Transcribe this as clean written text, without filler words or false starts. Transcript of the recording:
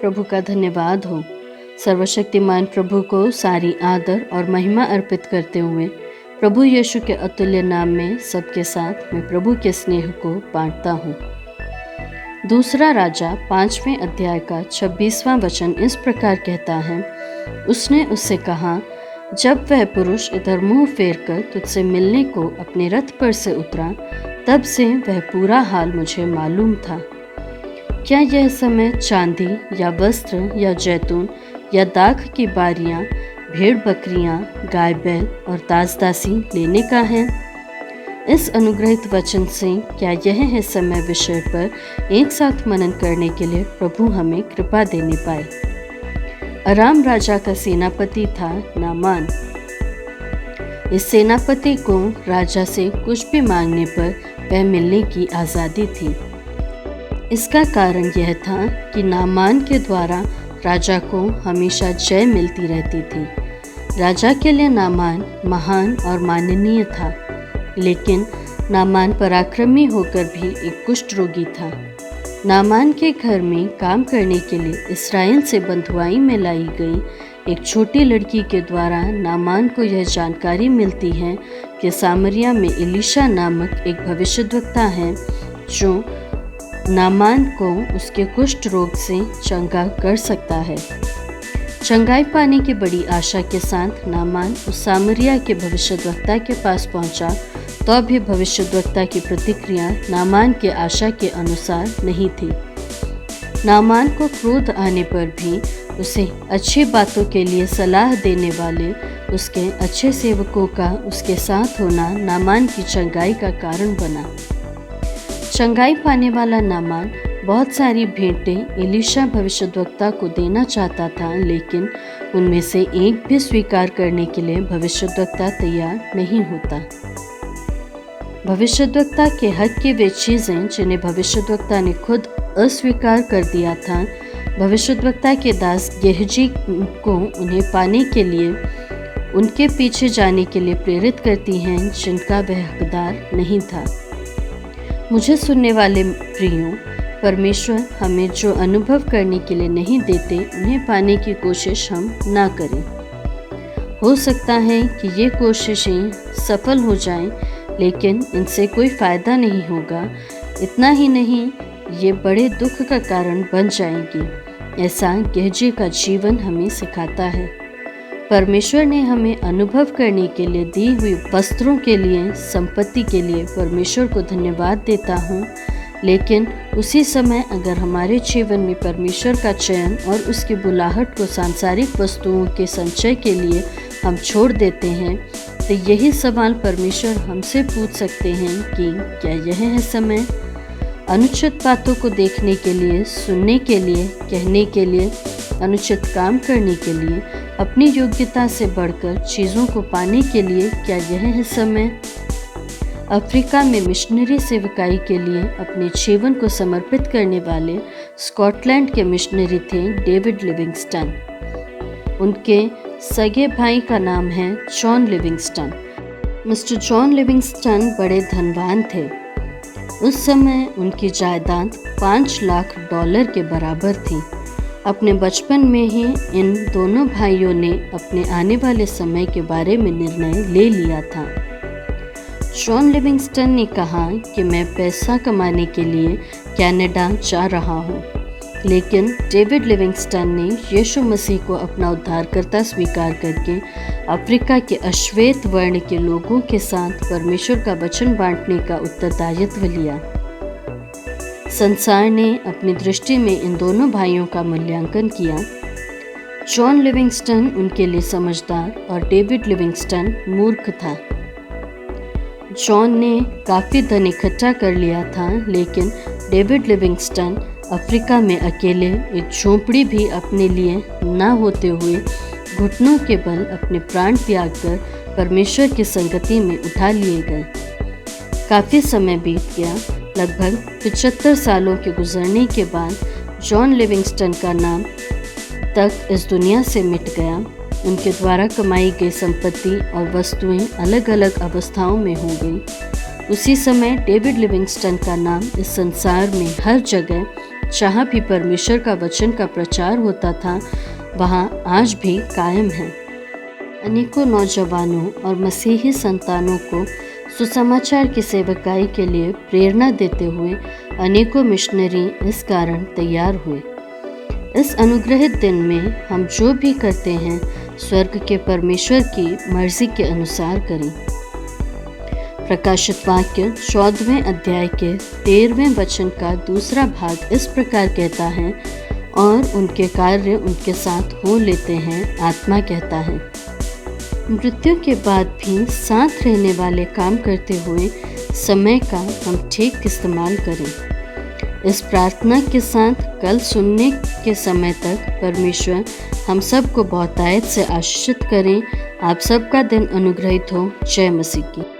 प्रभु का धन्यवाद हो। सर्वशक्तिमान प्रभु को सारी आदर और महिमा अर्पित करते हुए प्रभु यीशु के अतुल्य नाम में सबके साथ मैं प्रभु के स्नेह को बांटता हूँ। दूसरा राजा 5वें अध्याय का 26वां वचन इस प्रकार कहता है, उसने उससे कहा, जब वह पुरुष इधर मुंह फेरकर तुझसे मिलने को अपने रथ पर से उतरा, तब से वह पूरा हाल मुझे मालूम था। क्या यह समय चांदी या वस्त्र या जैतून या दाख की बारियां, भेड़ बकरियां, गाय बैल और दास-दासी लेने का है? इस अनुग्रहित वचन से क्या यह है समय विषय पर एक साथ मनन करने के लिए प्रभु हमें कृपा देने पाए। अराम राजा का सेनापति था नामान। इस सेनापति को राजा से कुछ भी मांगने पर वह मिलने की आज़ादी थी। इसका कारण यह था कि नामान के द्वारा राजा को हमेशा जय मिलती रहती थी। राजा के लिए नामान महान और माननीय था, लेकिन नामान पराक्रमी होकर भी एक कुष्ठ रोगी था। नामान के घर में काम करने के लिए इस्राएल से बंधुआई में लाई गई एक छोटी लड़की के द्वारा नामान को यह जानकारी मिलती है कि सामरिया में एलीशा नामक एक भविष्यद्वक्ता है जो नामान को उसके कुष्ठ रोग से चंगा कर सकता है। चंगाई पाने की बड़ी आशा के साथ नामान उस सामरिया के भविष्यद्वक्ता के पास पहुंचा, तो भी भविष्यद्वक्ता की प्रतिक्रिया नामान के आशा के अनुसार नहीं थी। नामान को क्रोध आने पर भी उसे अच्छी बातों के लिए सलाह देने वाले उसके अच्छे सेवकों का उसके साथ होना नामान की चंगाई का कारण बना। चंगाई पाने वाला नामान बहुत सारी भेंटें एलीशा भविष्यद्वक्ता को देना चाहता था, लेकिन उनमें से एक भी स्वीकार करने के लिए भविष्यद्वक्ता तैयार नहीं होता। भविष्यद्वक्ता के हक की वे चीज़ें जिन्हें भविष्यद्वक्ता ने खुद अस्वीकार कर दिया था, भविष्यद्वक्ता के दास गेहजी को उन्हें पाने के लिए उनके पीछे जाने के लिए प्रेरित करती हैं जिनका वह हकदार नहीं था। मुझे सुनने वाले प्रियों, परमेश्वर हमें जो अनुभव करने के लिए नहीं देते, उन्हें पाने की कोशिश हम ना करें। हो सकता है कि ये कोशिशें सफल हो जाएं, लेकिन इनसे कोई फ़ायदा नहीं होगा। इतना ही नहीं, ये बड़े दुख का कारण बन जाएंगी। ऐसा गेहजी का जीवन हमें सिखाता है। परमेश्वर ने हमें अनुभव करने के लिए दी हुई वस्त्रों के लिए, संपत्ति के लिए परमेश्वर को धन्यवाद देता हूँ, लेकिन उसी समय अगर हमारे जीवन में परमेश्वर का चयन और उसकी बुलाहट को सांसारिक वस्तुओं के संचय के लिए हम छोड़ देते हैं, तो यही सवाल परमेश्वर हमसे पूछ सकते हैं कि क्या यह है समय अनुचित बातों को देखने के लिए, सुनने के लिए, कहने के लिए, अनुचित काम करने के लिए, अपनी योग्यता से बढ़कर चीज़ों को पाने के लिए? क्या यह है समय? अफ्रीका में मिशनरी सेवकाई के लिए अपने जीवन को समर्पित करने वाले स्कॉटलैंड के मिशनरी थे डेविड लिविंगस्टन। उनके सगे भाई का नाम है John Livingstone. Mister John Livingstone बड़े धनवान थे। उस समय उनकी जायदाद $5 लाख के बराबर थी। अपने बचपन में ही इन दोनों भाइयों ने अपने आने वाले समय के बारे में निर्णय ले लिया था। जॉन लिविंगस्टन ने कहा कि मैं पैसा कमाने के लिए कनाडा जा रहा हूँ, लेकिन डेविड लिविंगस्टन ने यीशु मसीह को अपना उद्धारकर्ता स्वीकार करके अफ्रीका के अश्वेत वर्ण के लोगों के साथ परमेश्वर का वचन बांटने का उत्तरदायित्व लिया। संसार ने अपनी दृष्टि में इन दोनों भाइयों का मूल्यांकन किया। जॉन लिविंगस्टन उनके लिए समझदार और डेविड लिविंगस्टन मूर्ख था। जॉन ने काफ़ी धन इकट्ठा कर लिया था, लेकिन डेविड लिविंगस्टन अफ्रीका में अकेले एक झोंपड़ी भी अपने लिए न होते हुए घुटनों के बल अपने प्राण त्याग कर परमेश्वर की संगति में उठा लिए गए। काफ़ी समय बीत गया। लगभग 75 सालों के गुजरने के बाद जॉन लिविंगस्टन का नाम तक इस दुनिया से मिट गया। उनके द्वारा कमाई गई संपत्ति और वस्तुएं अलग अलग अवस्थाओं में हो गई। उसी समय डेविड लिविंगस्टन का नाम इस संसार में हर जगह जहाँ भी परमेश्वर का वचन का प्रचार होता था वहाँ आज भी कायम है। अनेकों नौजवानों और मसीही संतानों को सुसमाचार की सेवकाई के लिए प्रेरणा देते हुए अनेकों मिशनरी इस कारण तैयार हुए। इस अनुग्रहित दिन में हम जो भी करते हैं स्वर्ग के परमेश्वर की मर्जी के अनुसार करें। प्रकाशित वाक्य 14वें अध्याय के 13वें वचन का दूसरा भाग इस प्रकार कहता है, और उनके कार्य उनके साथ हो लेते हैं, आत्मा कहता है। मृत्यु के बाद भी साथ रहने वाले काम करते हुए समय का हम ठीक इस्तेमाल करें। इस प्रार्थना के साथ कल सुनने के समय तक परमेश्वर हम सब को बहुतायत से आशीषित करें। आप सबका दिन अनुग्रहित हो। जय मसीह की।